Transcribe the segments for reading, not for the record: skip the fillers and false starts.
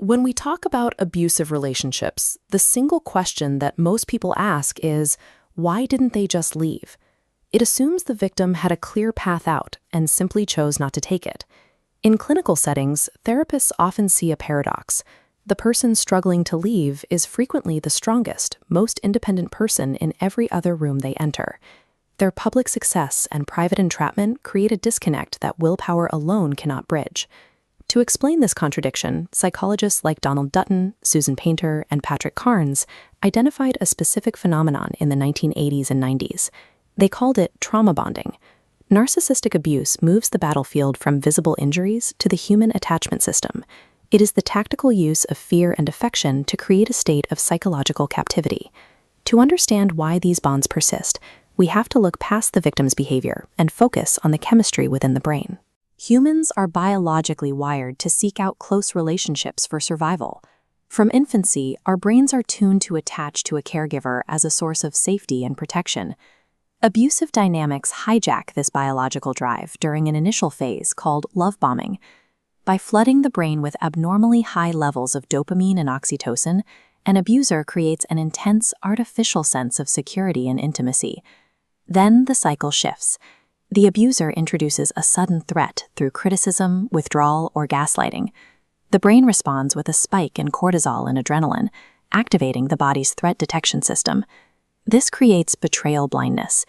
When we talk about abusive relationships, the single question that most people ask is, why didn't they just leave? It assumes the victim had a clear path out and simply chose not to take it. In clinical settings, therapists often see a paradox. The person struggling to leave is frequently the strongest, most independent person in every other room they enter. Their public success and private entrapment create a disconnect that willpower alone cannot bridge. To explain this contradiction, psychologists like Dutton, Susan Painter, and Patrick Carnes identified a specific phenomenon in the 1980s and 90s. They called it trauma bonding. Narcissistic abuse moves the battlefield from visible injuries to the human attachment system. It is the tactical use of fear and affection to create a state of psychological captivity. To understand why these bonds persist, we have to look past the victim's behavior and focus on the chemistry within the brain. Humans are biologically wired to seek out close relationships for survival. From infancy, our brains are tuned to attach to a caregiver as a source of safety and protection. Abusive dynamics hijack this biological drive during an initial phase called love bombing. By flooding the brain with abnormally high levels of dopamine and oxytocin, an abuser creates an intense, artificial sense of security and intimacy. Then the cycle shifts. The abuser introduces a sudden threat through criticism, withdrawal, or gaslighting. The brain responds with a spike in cortisol and adrenaline, activating the body's threat detection system. This creates betrayal blindness.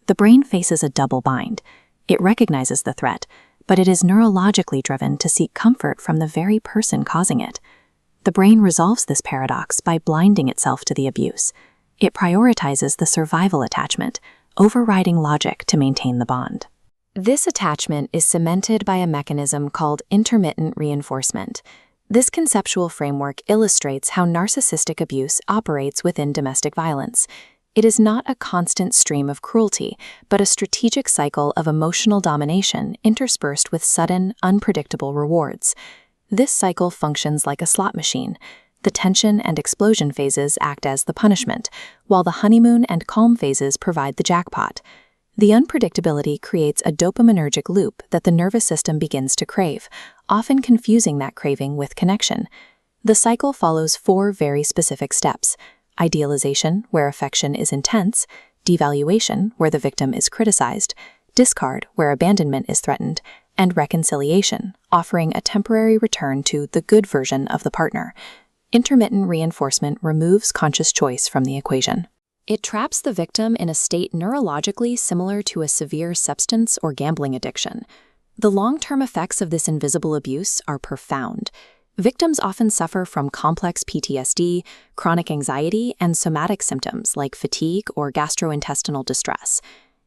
The brain faces a double bind. It recognizes the threat, but it is neurologically driven to seek comfort from the very person causing it. The brain resolves this paradox by blinding itself to the abuse. It prioritizes the survival attachment, overriding logic to maintain the bond. This attachment is cemented by a mechanism called intermittent reinforcement. This conceptual framework illustrates how narcissistic abuse operates within domestic violence. It is not a constant stream of cruelty, but a strategic cycle of emotional domination interspersed with sudden, unpredictable rewards. This cycle functions like a slot machine. The tension and explosion phases act as the punishment, while the honeymoon and calm phases provide the jackpot. The unpredictability creates a dopaminergic loop that the nervous system begins to crave, often confusing that craving with connection. The cycle follows 4 very specific steps: idealization, where affection is intense; devaluation, where the victim is criticized; discard, where abandonment is threatened; and reconciliation, offering a temporary return to the good version of the partner. Intermittent reinforcement removes conscious choice from the equation. It traps the victim in a state neurologically similar to a severe substance or gambling addiction. The long-term effects of this invisible abuse are profound. Victims often suffer from complex PTSD, chronic anxiety, and somatic symptoms like fatigue or gastrointestinal distress.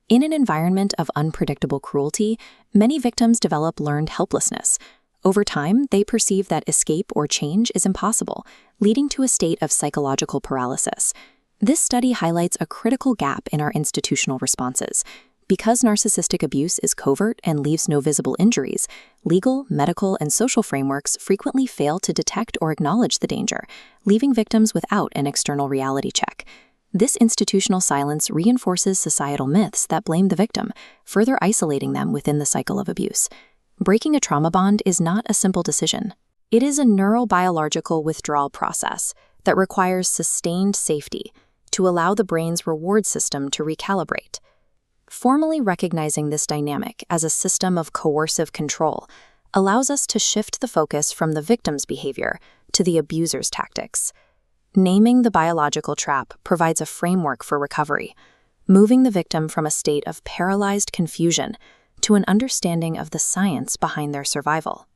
In an environment of unpredictable cruelty, many victims develop learned helplessness. Over time, they perceive that escape or change is impossible, leading to a state of psychological paralysis. This study highlights a critical gap in our institutional responses. Because narcissistic abuse is covert and leaves no visible injuries, legal, medical, and social frameworks frequently fail to detect or acknowledge the danger, leaving victims without an external reality check. This institutional silence reinforces societal myths that blame the victim, further isolating them within the cycle of abuse. Breaking a trauma bond is not a simple decision. It is a neurobiological withdrawal process that requires sustained safety to allow the brain's reward system to recalibrate. Formally recognizing this dynamic as a system of coercive control allows us to shift the focus from the victim's behavior to the abuser's tactics. Naming the biological trap provides a framework for recovery, moving the victim from a state of paralyzed confusion to an understanding of the science behind their survival.